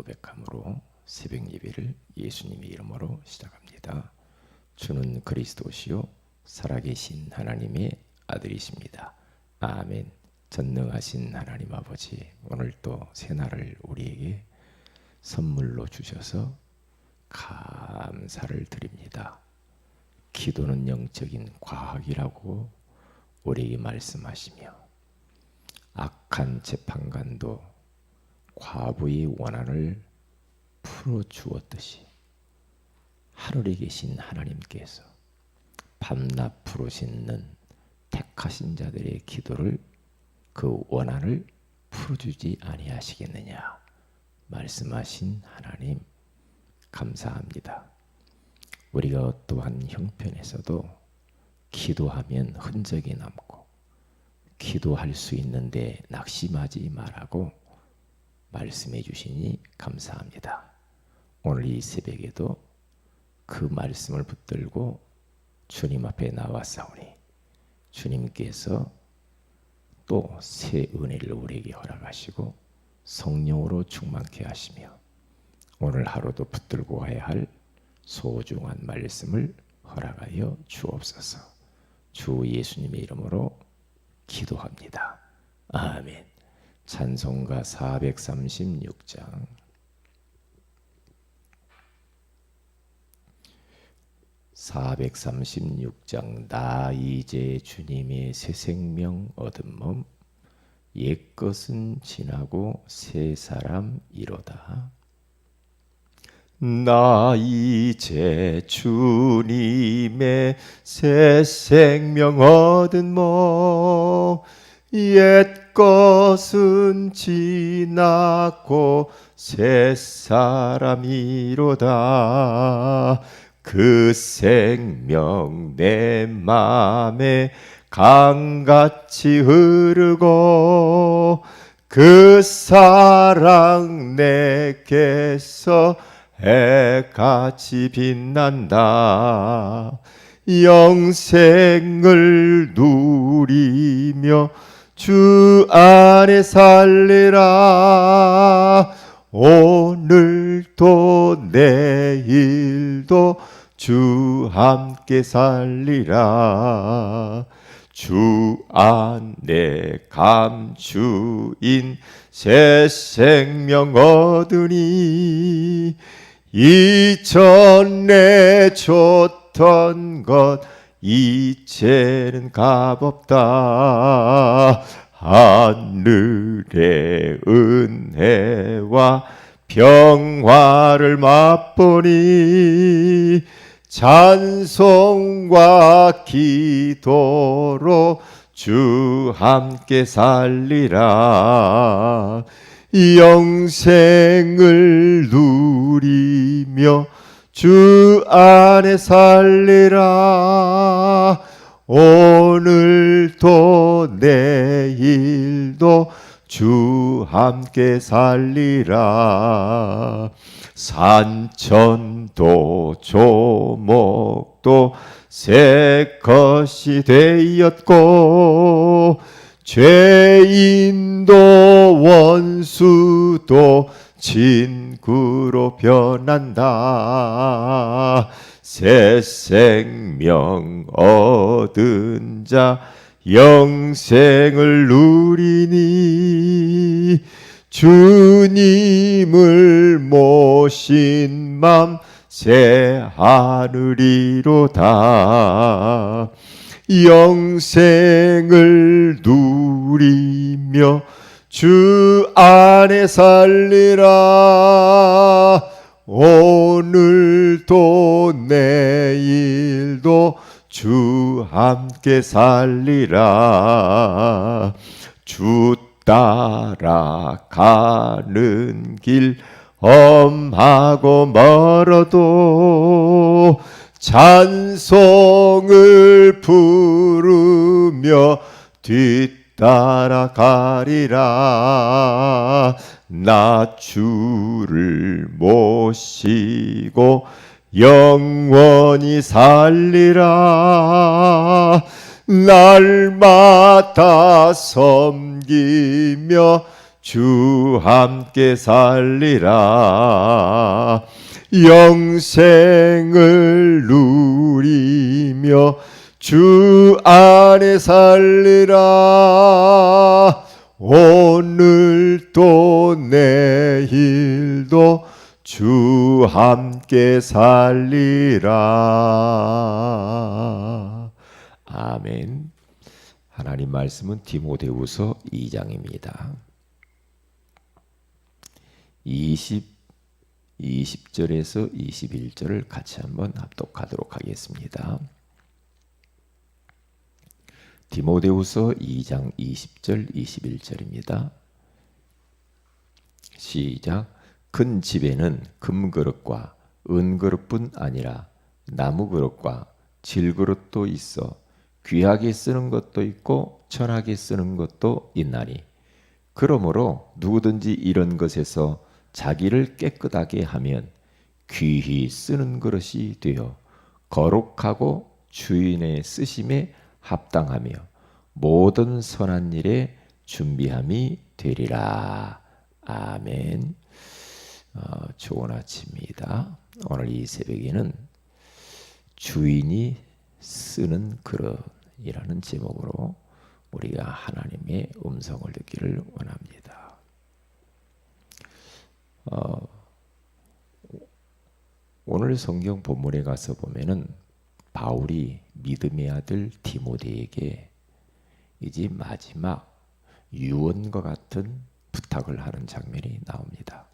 고백함으로 새벽 예배를 예수님의 이름으로 시작합니다. 주는 그리스도시요 살아계신 하나님의 아들이십니다. 아멘. 전능하신 하나님 아버지, 오늘 또 새날을 우리에게 선물로 주셔서 감사를 드립니다. 기도는 영적인 과학이라고 우리에게 말씀하시며, 악한 재판관도 과부의 원한을 풀어주었듯이 하늘에 계신 하나님께서 밤낮 부르시는 택하신 자들의 기도를, 그 원한을 풀어주지 아니하시겠느냐 말씀하신 하나님, 감사합니다. 우리가 어떠한 형편에서도 기도하면 흔적이 남고 기도할 수 있는데 낙심하지 말라고 말씀해 주시니 감사합니다. 오늘 이 새벽에도 그 말씀을 붙들고 주님 앞에 나왔사오니 주님께서 또 새 은혜를 우리에게 허락하시고 성령으로 충만케 하시며 오늘 하루도 붙들고 가야 할 소중한 말씀을 허락하여 주옵소서. 주 예수님의 이름으로 기도합니다. 아멘. 찬송가 436장. 나 이제 주님의 새 생명 얻은 몸, 옛것은 지나고 새 사람이로다. 나 이제 주님의 새 생명 얻은 몸, 옛것은 지나고 새 사람이로다. 그 생명 내 맘에 강같이 흐르고 그 사랑 내게서 해같이 빛난다. 영생을 누리며 주 안에 살리라. 오늘도 내일도 주 함께 살리라. 주 안에 감추인 새 생명 얻으니 이전에 줬던 것 이제는 값없다. 하늘의 은혜와 평화를 맛보니 찬송과 기도로 주 함께 살리라. 영생을 누리며 주 안에 살리라. 오늘도 내일도 주 함께 살리라. 산천도 조목도 새 것이 되었고 죄인도 원수도 친구로 변한다. 새 생명 얻은 자 영생을 누리니 주님을 모신 맘 새 하늘이로다. 영생을 누리며 주 안에 살리라. 오늘도 내일도 주 함께 살리라. 주 따라가는 길 험하고 멀어도 찬송을 부르며 뒤따라가리라. 나 주를 모시고 영원히 살리라. 날마다 섬기며 주 함께 살리라. 영생을 누리며 주 안에 살리라. 오늘도 내일도 주 함께 살리라. 아멘. 하나님 말씀은 디모데후서 2장입니다. 20절에서 21절을 같이 한번 합독하도록 하겠습니다. 디모데후서 2장 20절 21절입니다. 시작. 큰 집에는 금그릇과 은그릇뿐 아니라 나무그릇과 질그릇도 있어 귀하게 쓰는 것도 있고 천하게 쓰는 것도 있나니 그러므로 누구든지 이런 것에서 자기를 깨끗하게 하면 귀히 쓰는 그릇이 되어 거룩하고 주인의 쓰심에 합당하며 모든 선한 일에 준비함이 되리라. 아멘. 좋은 아침입니다. 오늘 이 새벽에는 주인이 쓰는 그릇이라는 제목으로 우리가 하나님의 음성을 듣기를 원합니다. 오늘 성경 본문에 가서 보면은 바울이 믿음의 아들 디모데에게 이제 마지막 유언과 같은 부탁을 하는 장면이 나옵니다.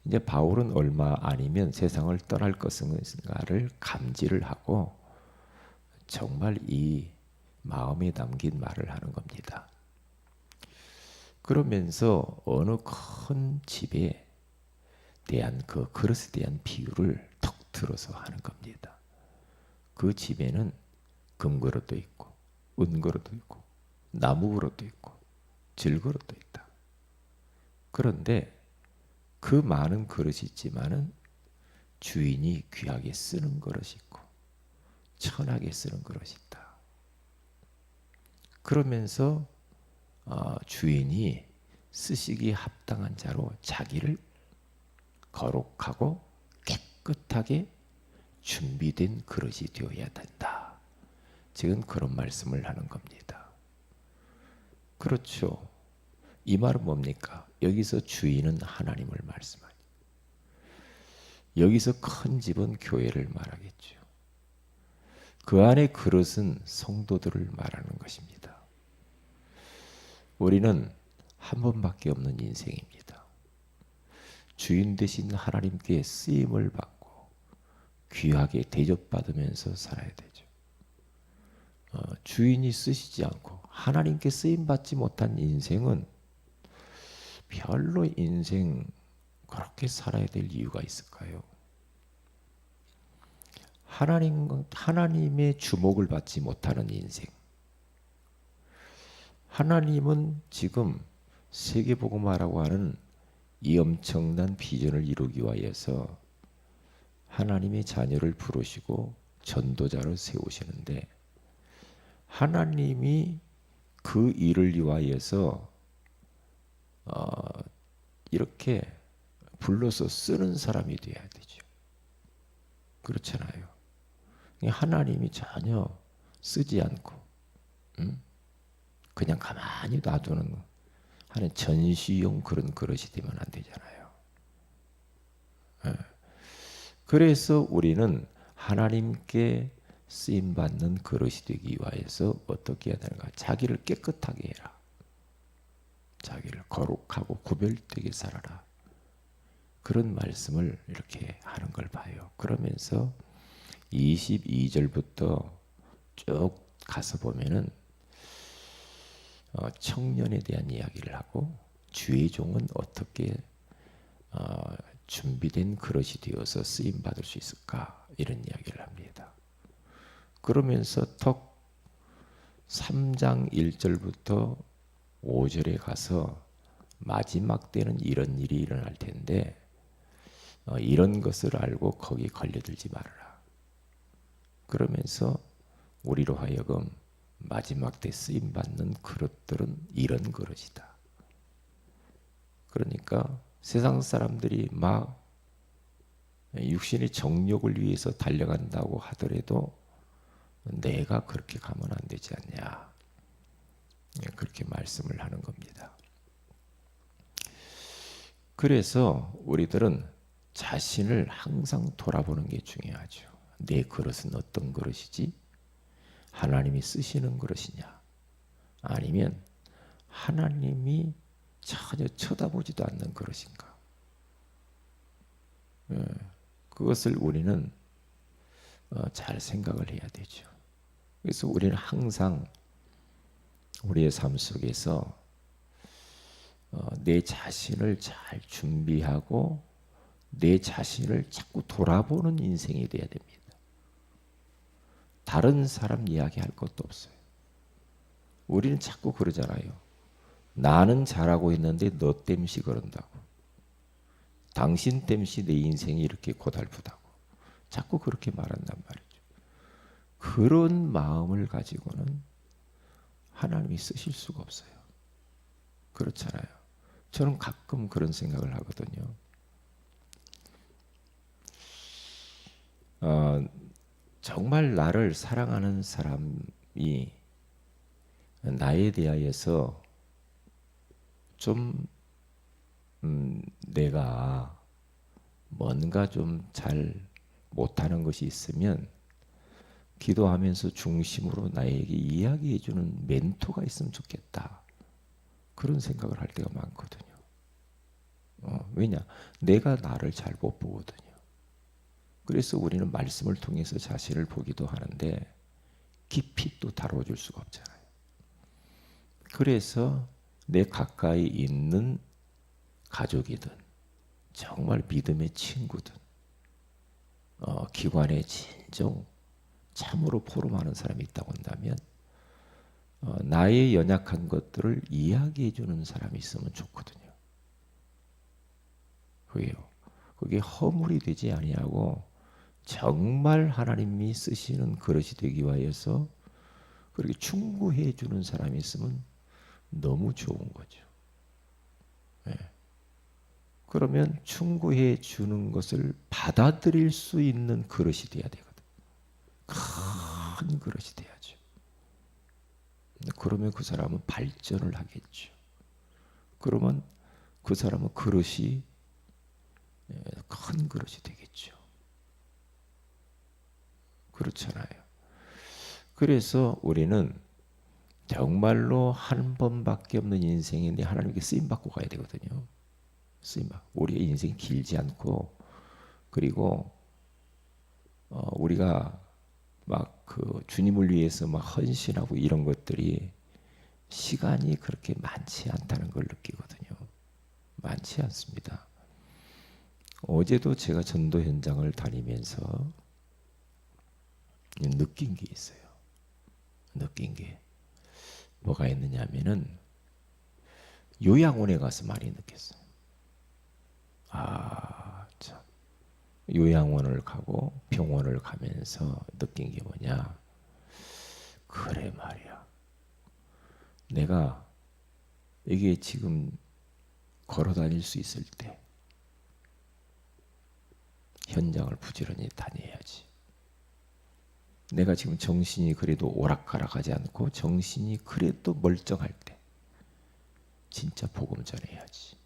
이제 바울은 얼마 아니면 세상을 떠날 것인가를 감지를 하고 정말 이 마음에 담긴 말을 하는 겁니다. 그러면서 어느 큰 집에 대한 그 그릇에 대한 비유를 턱 들어서 하는 겁니다. 그 집에는 금그릇도 있고 은그릇도 있고 나무그릇도 있고 질그릇도 있다. 그런데 그 많은 그릇이 있지만은 주인이 귀하게 쓰는 그릇이 있고 천하게 쓰는 그릇이 있다. 그러면서 주인이 쓰시기에 합당한 자로 자기를 거룩하고 깨끗하게 준비된 그릇이 되어야 된다. 지금 그런 말씀을 하는 겁니다. 그렇죠. 이 말은 뭡니까? 여기서 주인은 하나님을 말씀하니 여기서 큰 집은 교회를 말하겠죠. 그 안에 그릇은 성도들을 말하는 것입니다. 우리는 한 번밖에 없는 인생입니다. 주인 되신 하나님께 쓰임을 받고 귀하게 대접받으면서 살아야 되죠. 주인이 쓰시지 않고 하나님께 쓰임받지 못한 인생은 별로 인생 그렇게 살아야 될 이유가 있을까요? 하나님의 주목을 받지 못하는 인생. 하나님은 지금 세계복음화라고 하는 이 엄청난 비전을 이루기 위해서 하나님의 자녀를 부르시고 전도자로 세우시는데 하나님이 그 일을 위하여서 이렇게 불러서 쓰는 사람이 돼야 되죠. 그렇잖아요. 하나님이 전혀 쓰지 않고 그냥 가만히 놔두는 하는 전시용 그런 그릇이 되면 안 되잖아요. 그래서 우리는 하나님께 쓰임받는 그릇이 되기 위해서 어떻게 해야 되는가? 자기를 깨끗하게 해라. 자기를 거룩하고 구별되게 살아라. 그런 말씀을 이렇게 하는 걸 봐요. 그러면서 22절부터 쭉 가서 보면은 청년에 대한 이야기를 하고 주의 종은 어떻게 준비된 그릇이 되어서 쓰임 받을 수 있을까 이런 이야기를 합니다. 그러면서 턱 3장 1절부터 5절에 가서 마지막 때는 이런 일이 일어날 텐데 이런 것을 알고 거기 걸려들지 말아라. 그러면서 우리로 하여금 마지막 때 쓰임받는 그릇들은 이런 그릇이다. 그러니까 세상 사람들이 막 육신의 정욕을 위해서 달려간다고 하더라도 내가 그렇게 가면 안 되지 않냐. 그렇게 말씀을 하는 겁니다. 그래서 우리들은 자신을 항상 돌아보는 게 중요하죠. 내 그릇은 어떤 그릇이지? 하나님이 쓰시는 그릇이냐? 아니면 하나님이 전혀 쳐다보지도 않는 그릇인가? 그것을 우리는 잘 생각을 해야 되죠. 그래서 우리는 항상 우리의 삶 속에서 내 자신을 잘 준비하고 내 자신을 자꾸 돌아보는 인생이 돼야 됩니다. 다른 사람 이야기할 것도 없어요. 우리는 자꾸 그러잖아요. 나는 잘하고 있는데 너 땜시 그런다고. 당신 땜시 내 인생이 이렇게 고달프다고. 자꾸 그렇게 말한단 말이죠. 그런 마음을 가지고는 하나님이 쓰실 수가 없어요. 그렇잖아요. 저는 가끔 그런 생각을 하거든요. 정말 나를 사랑하는 사람이 나에 대하여서 좀 내가 뭔가 좀 잘 못하는 것이 있으면 기도하면서 중심으로 나에게 이야기해주는 멘토가 있으면 좋겠다. 그런 생각을 할 때가 많거든요. 왜냐? 내가 나를 잘 못 보거든요. 그래서 우리는 말씀을 통해서 자신을 보기도 하는데 깊이 또 다뤄줄 수가 없잖아요. 그래서 내 가까이 있는 가족이든 정말 믿음의 친구든 기관에 진정 참으로 포럼하는 사람이 있다고 한다면 나의 연약한 것들을 이야기해 주는 사람이 있으면 좋거든요. 그게 허물이 되지 아니하고 정말 하나님이 쓰시는 그릇이 되기 위해서 그렇게 충고해 주는 사람이 있으면 너무 좋은 거죠. 네. 그러면 충고해 주는 것을 받아들일 수 있는 그릇이 돼야 되거든. 큰 그릇이 돼야죠. 그러면 그 사람은 발전을 하겠죠. 그러면 그 사람은 그릇이 큰 그릇이 되겠죠. 그렇잖아요. 그래서 우리는 정말로 한 번밖에 없는 인생인데 하나님께 쓰임받고 가야 되거든요. 쓰임받고. 우리의 인생이 길지 않고 그리고 우리가 막 그 주님을 위해서 막 헌신하고 이런 것들이 시간이 그렇게 많지 않다는 걸 느끼거든요. 많지 않습니다. 어제도 제가 전도 현장을 다니면서 느낀 게 있어요. 느낀 게 뭐가 있느냐 하면은 요양원에 가서 많이 느꼈어요. 참. 요양원을 가고 병원을 가면서 느낀 게 뭐냐. 그래 말이야. 내가 이게 지금 걸어 다닐 수 있을 때 현장을 부지런히 다녀야지. 내가 지금 정신이 그래도 오락가락하지 않고 정신이 그래도 멀쩡할 때 진짜 복음 전해야지.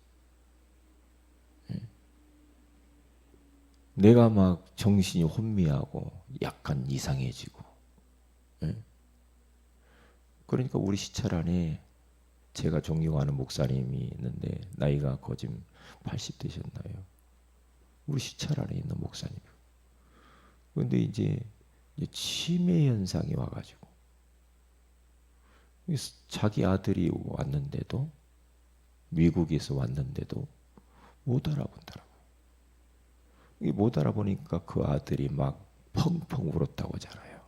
내가 막 정신이 혼미하고 약간 이상해지고 그러니까 우리 시찰 안에 제가 존경하는 목사님이 있는데 나이가 거의 80 되셨나요? 우리 시찰 안에 있는 목사님. 그런데 이제 치매 현상이 와가지고 자기 아들이 왔는데도 미국에서 왔는데도 못 알아본다라고. 못 알아보니까 그 아들이 막 펑펑 울었다고 하잖아요.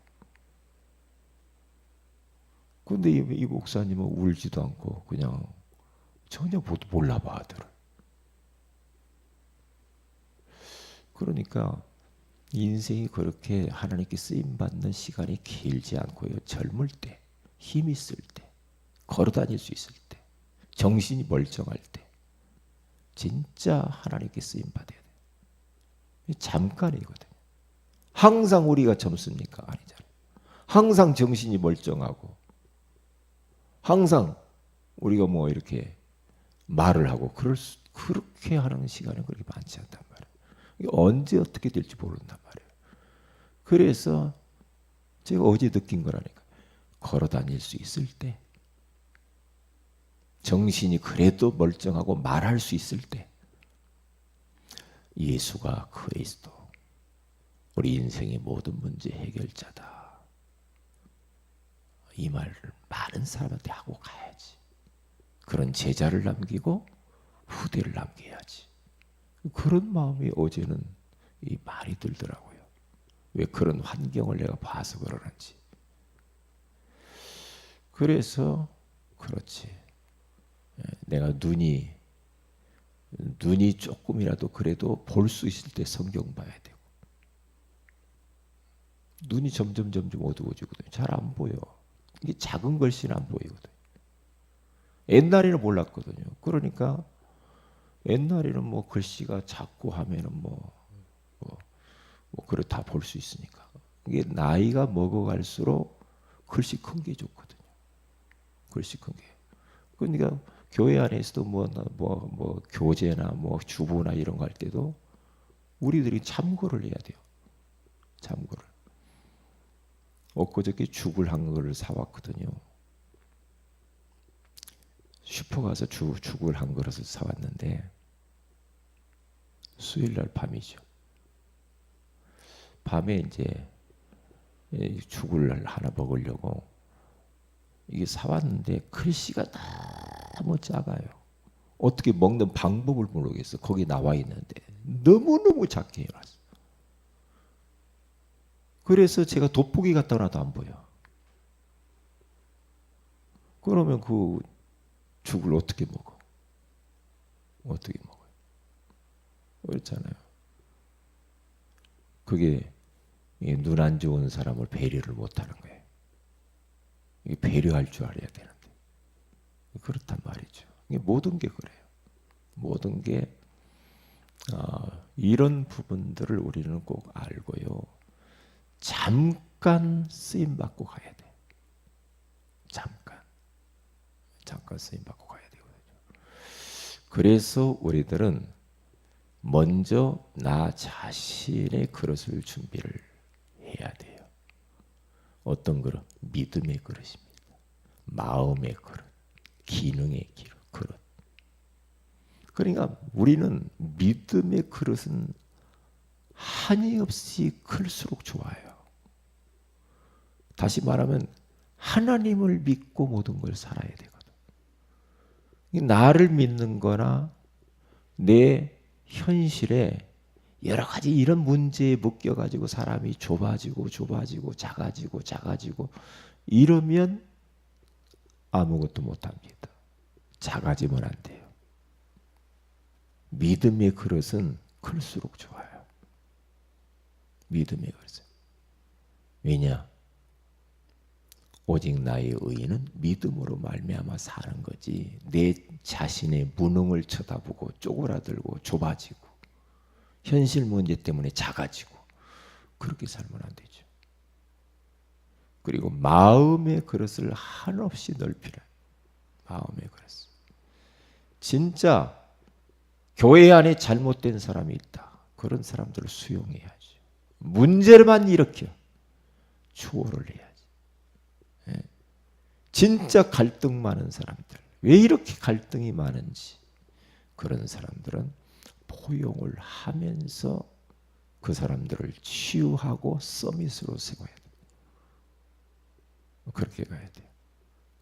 근데 이 목사님은 울지도 않고 그냥 전혀 몰라 봐 아들을. 그러니까 인생이 그렇게 하나님께 쓰임받는 시간이 길지 않고요. 젊을 때, 힘 있을 때, 걸어 다닐 수 있을 때, 정신이 멀쩡할 때 진짜 하나님께 쓰임 받아야 돼요. 잠깐이거든요. 항상 우리가 젊습니까? 아니잖아요. 항상 정신이 멀쩡하고 항상 우리가 뭐 이렇게 말을 하고 그렇게 하는 시간은 그렇게 많지 않단 말이에요. 이게 언제 어떻게 될지 모른단 말이에요. 그래서 제가 어제 느낀 거라니까. 걸어 다닐 수 있을 때, 정신이 그래도 멀쩡하고 말할 수 있을 때, 예수가 그리스도, 우리 인생의 모든 문제 해결자다. 이 말을 많은 사람한테 하고 가야지. 그런 제자를 남기고 후대를 남겨야지. 그런 마음이 어제는 이 말이 들더라고요. 왜 그런 환경을 내가 봐서 그러는지. 그래서 그렇지. 내가 눈이 조금이라도 그래도 볼 수 있을 때 성경 봐야 되고. 눈이 점점 어두워지거든요. 잘 안 보여. 이게 작은 글씨는 안 보이거든요. 옛날에는 몰랐거든요. 그러니까 옛날에는 뭐 글씨가 작고 하면은 그걸 다 볼 수 있으니까. 이게 나이가 먹어갈수록 글씨 큰 게 좋거든요. 글씨 큰 게. 그러니까 교회 안에서도 뭐 교재나 뭐 주보나 이런 거 할 때도 우리들이 참고를 해야 돼요. 참고를. 엊그저께 죽을 한 그릇을 사왔거든요. 슈퍼 가서 죽을 한 그릇을 사왔는데 수요일날 밤이죠. 밤에 이제 죽을 하나 먹으려고 이게 사왔는데 글씨가 너무 작아요. 어떻게 먹는 방법을 모르겠어. 거기 나와 있는데 너무너무 작게 해놨어. 그래서 제가 돋보기 갖다 놔도 안 보여. 그러면 그 죽을 어떻게 먹어? 어떻게 먹어요? 그렇잖아요. 그게 눈 안 좋은 사람을 배려를 못하는 거예요. 이게 배려할 줄 알아야 되는데 그렇단 말이죠. 이게 모든 게 그래요. 모든 게 이런 부분들을 우리는 꼭 알고요. 잠깐 쓰임 받고 가야 돼. 잠깐 쓰임 받고 가야 되거든요. 그래서 우리들은 먼저 나 자신의 그릇을 준비를 해야 돼요. 어떤 그릇? 믿음의 그릇입니다. 마음의 그릇, 기능의 그릇. 그러니까 우리는 믿음의 그릇은 한이 없이 클수록 좋아요. 다시 말하면 하나님을 믿고 모든 걸 살아야 되거든. 나를 믿는 거나 내 현실에 여러 가지 이런 문제에 묶여가지고 사람이 좁아지고 작아지고 이러면 아무것도 못합니다. 작아지면 안 돼요. 믿음의 그릇은 클수록 좋아요. 믿음의 그릇은. 왜냐? 오직 나의 의인은 믿음으로 말미암아 사는 거지. 내 자신의 무능을 쳐다보고 쪼그라들고 좁아지고 현실 문제 때문에 작아지고 그렇게 살면 안 되죠. 그리고 마음의 그릇을 한없이 넓히라. 마음의 그릇. 진짜 교회 안에 잘못된 사람이 있다. 그런 사람들을 수용해야죠. 문제만 일으켜 추월을 해야지. 진짜 갈등 많은 사람들, 왜 이렇게 갈등이 많은지 그런 사람들은 포용을 하면서 그 사람들을 치유하고 서밋으로 세워야 돼요. 그렇게 가야 돼요.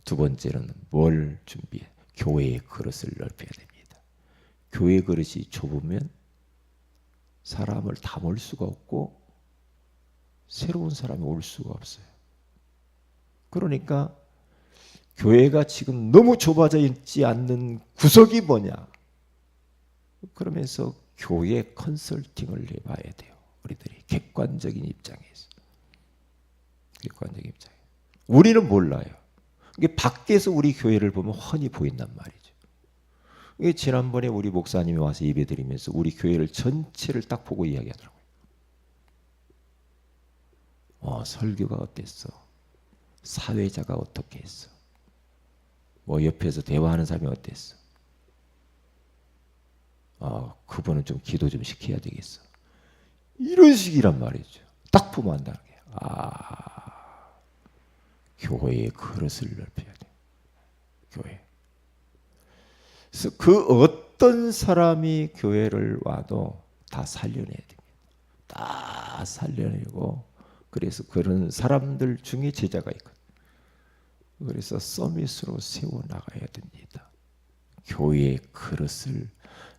두 번째는 뭘 준비해? 교회의 그릇을 넓혀야 됩니다. 교회 그릇이 좁으면 사람을 담을 수가 없고 새로운 사람이 올 수가 없어요. 그러니까 교회가 지금 너무 좁아져 있지 않는 구석이 뭐냐? 그러면서 교회 컨설팅을 해봐야 돼요. 우리들이 객관적인 입장에서. 객관적인 입장에. 우리는 몰라요. 이게 밖에서 우리 교회를 보면 훤히 보인단 말이죠. 이게 지난번에 우리 목사님이 와서 예배드리면서 우리 교회를 전체를 딱 보고 이야기하더라고요. 설교가 어땠어? 사회자가 어떻게 했어? 뭐 옆에서 대화하는 사람이 어땠어? 그분은 좀 기도 좀 시켜야 되겠어. 이런 식이란 말이죠. 딱 보면 안다는 게. 교회의 그릇을 넓혀야 돼. 교회. 그래서 그 어떤 사람이 교회를 와도 다 살려내야 됩니다. 다 살려내고, 그래서 그런 사람들 중에 제자가 있거든요. 그래서 서밋으로 세워나가야 됩니다. 교회의 그릇을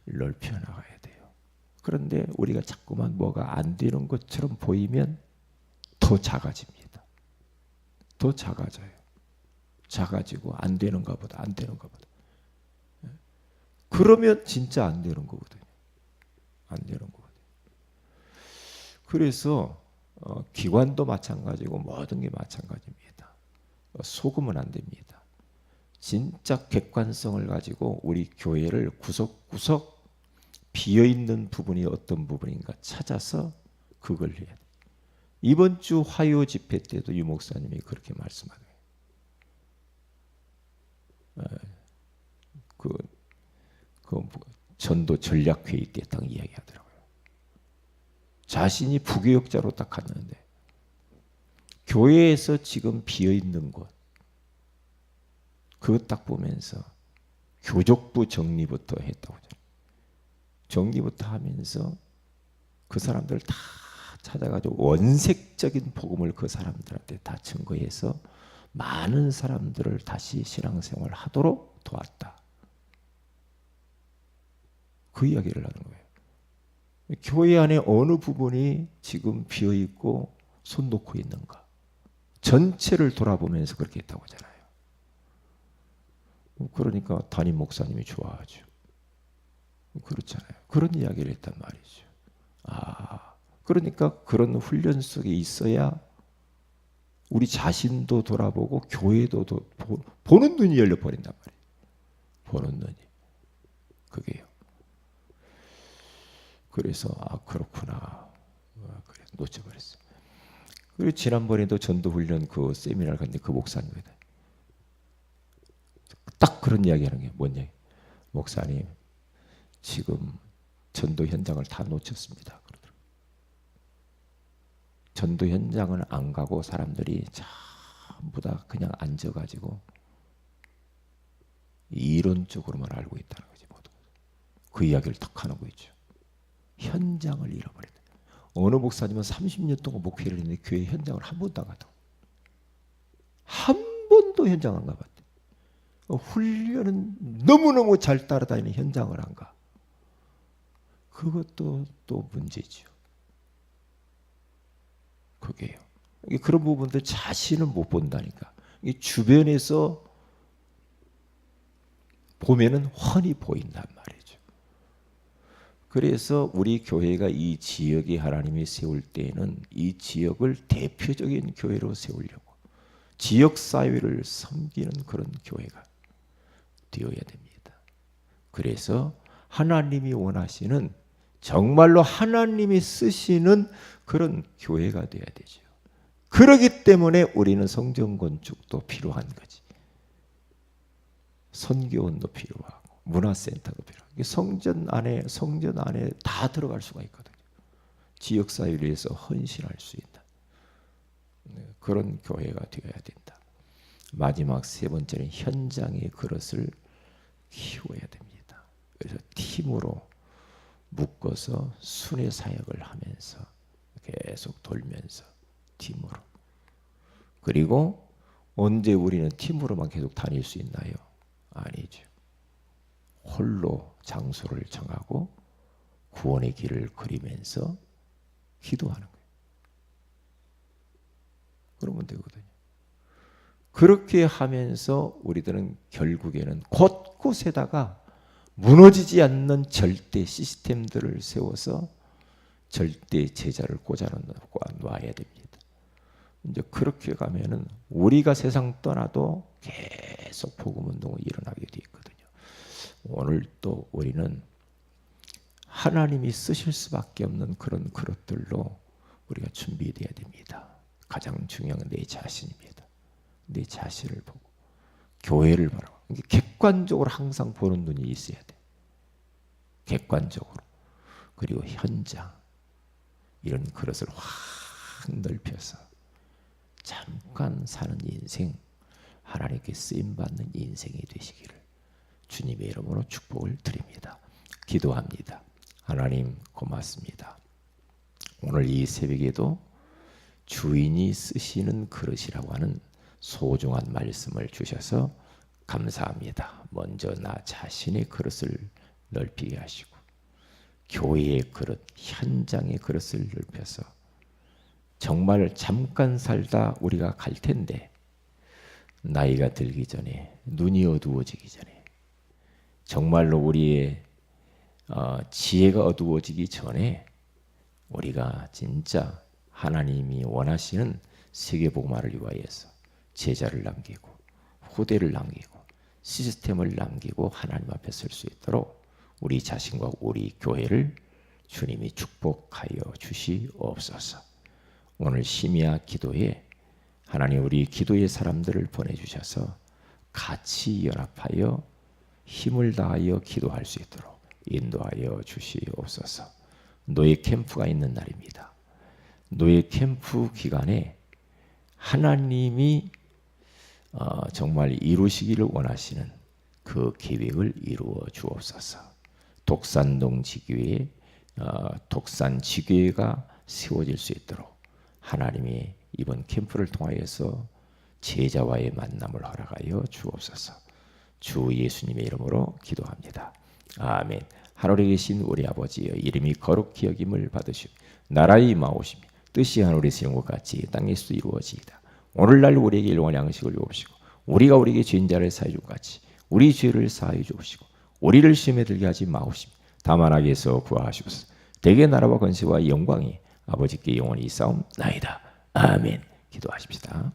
넓혀나가야 돼요. 그런데 우리가 자꾸만 뭐가 안 되는 것처럼 보이면 더 작아집니다. 더 작아져요. 작아지고 안 되는가 보다, 안 되는가 보다. 그러면 진짜 안 되는 거거든요. 안 되는 거거든요. 그래서 기관도 마찬가지고 모든 게 마찬가지입니다. 속으면 안 됩니다. 진짜 객관성을 가지고 우리 교회를 구석구석 비어있는 부분이 어떤 부분인가 찾아서 그걸 해야 돼요. 이번 주 화요 집회 때도 유 목사님이 그렇게 말씀하네요. 그 전도 전략회의 때 딱 이야기하더라고요. 자신이 부교역자로 딱 갔는데 교회에서 지금 비어있는 곳 그거 딱 보면서 교족부 정리부터 했다고 하잖아요. 정리부터 하면서 그 사람들 다 찾아가지고 원색적인 복음을 그 사람들한테 다 증거해서 많은 사람들을 다시 신앙생활을 하도록 도왔다. 그 이야기를 하는 거예요. 교회 안에 어느 부분이 지금 비어있고 손 놓고 있는가. 전체를 돌아보면서 그렇게 했다고 하잖아요. 그러니까 담임 목사님이 좋아하죠. 그렇잖아요. 그런 이야기를 했단 말이죠. 그러니까 그런 훈련 속에 있어야 우리 자신도 돌아보고 교회도 보는 눈이 열려버린단 말이에요. 보는 눈이. 그게요. 그래서 그렇구나. 그래 놓쳐버렸어. 그리고 지난번에도 전도훈련 그 세미나를 갔는데 그 목사님이 딱 그런 이야기하는 게 뭐냐. 목사님 지금 전도 현장을 다 놓쳤습니다. 그러더라고요. 전도 현장을 안 가고 사람들이 전부 다 그냥 앉아가지고 이론적으로만 알고 있다는 거지. 모두. 그 이야기를 딱 하는 거 있죠. 현장을 잃어버렸다. 어느 목사님은 30년 동안 목회를 했는데 교회 현장을 한 번도 안 갔다고. 한 번도 현장 안 가봤대. 훈련은 너무너무 잘 따라다니는 현장을 안 가. 그것도 또 문제죠. 그게요. 그런 부분들 자신을 못 본다니까. 주변에서 보면은 훤히 보인단 말이죠. 그래서 우리 교회가 이 지역에 하나님이 세울 때에는 이 지역을 대표적인 교회로 세우려고 지역 사회를 섬기는 그런 교회가 되어야 됩니다. 그래서 하나님이 원하시는 정말로 하나님이 쓰시는 그런 교회가 되어야 되죠. 그렇기 때문에 우리는 성전 건축도 필요한 거지. 선교원도 필요하고 문화센터도 필요하고 성전 안에 다 들어갈 수가 있거든요. 지역 사회를 위해서 헌신할 수 있는 그런 교회가 되어야 된다. 마지막 세 번째는 현장의 그릇을 키워야 됩니다. 그래서 팀으로 묶어서 순회 사역을 하면서 계속 돌면서 팀으로. 그리고 언제 우리는 팀으로만 계속 다닐 수 있나요? 아니죠. 홀로 장소를 정하고 구원의 길을 그리면서 기도하는 거예요. 그러면 되거든요. 그렇게 하면서 우리들은 결국에는 곳곳에다가 무너지지 않는 절대 시스템들을 세워서 절대 제자를 꽂아놓고 놔야 됩니다. 이제 그렇게 가면은 우리가 세상 떠나도 계속 복음 운동이 일어나게 돼 있거든요. 오늘 또 우리는 하나님이 쓰실 수밖에 없는 그런 그릇들로 우리가 준비되어야 됩니다. 가장 중요한 건 내 자신입니다. 내 자신을 보고 교회를 바라보고 객관적으로 항상 보는 눈이 있어야 돼. 객관적으로. 그리고 현장 이런 그릇을 확 넓혀서 잠깐 사는 인생, 하나님께 쓰임받는 인생이 되시기를 주님의 이름으로 축복을 드립니다. 기도합니다. 하나님 고맙습니다. 오늘 이 새벽에도 주인이 쓰시는 그릇이라고 하는 소중한 말씀을 주셔서 감사합니다. 먼저 나 자신의 그릇을 넓히게 하시고 교회의 그릇, 현장의 그릇을 넓혀서 정말 잠깐 살다 우리가 갈 텐데 나이가 들기 전에, 눈이 어두워지기 전에, 정말로 우리의 지혜가 어두워지기 전에 우리가 진짜 하나님이 원하시는 세계복음화를 위하여서 제자를 남기고 후대를 남기고 시스템을 남기고 하나님 앞에 설 수 있도록 우리 자신과 우리 교회를 주님이 축복하여 주시옵소서. 오늘 심야 기도에 하나님 우리 기도의 사람들을 보내주셔서 같이 연합하여 힘을 다하여 기도할 수 있도록 인도하여 주시옵소서. 노예 캠프가 있는 날입니다. 노예 캠프 기간에 하나님이 정말 이루시기를 원하시는 그 계획을 이루어 주옵소서. 독산동 지교회, 독산 지교회가 세워질 수 있도록 하나님이 이번 캠프를 통하여서 제자와의 만남을 허락하여 주옵소서. 주 예수님의 이름으로 기도합니다. 아멘. 하늘에 계신 우리 아버지여, 이름이 거룩히 여김을 받으시고 나라의 임하오시며 뜻이 하늘에서 이룬 것 같이 땅에서도 이루어지이다. 오늘날 우리에게 일용할 양식을 주옵시고 우리가 우리에게 죄인자를 사하여 준 같이 우리 죄를 사하여 주옵시고 우리를 시험에 들게 하지 마옵시며 다만 악에서 구하시옵소서. 대개 나라와 권세와 영광이 아버지께 영원히 있사옵나이다. 아멘. 기도하십시다.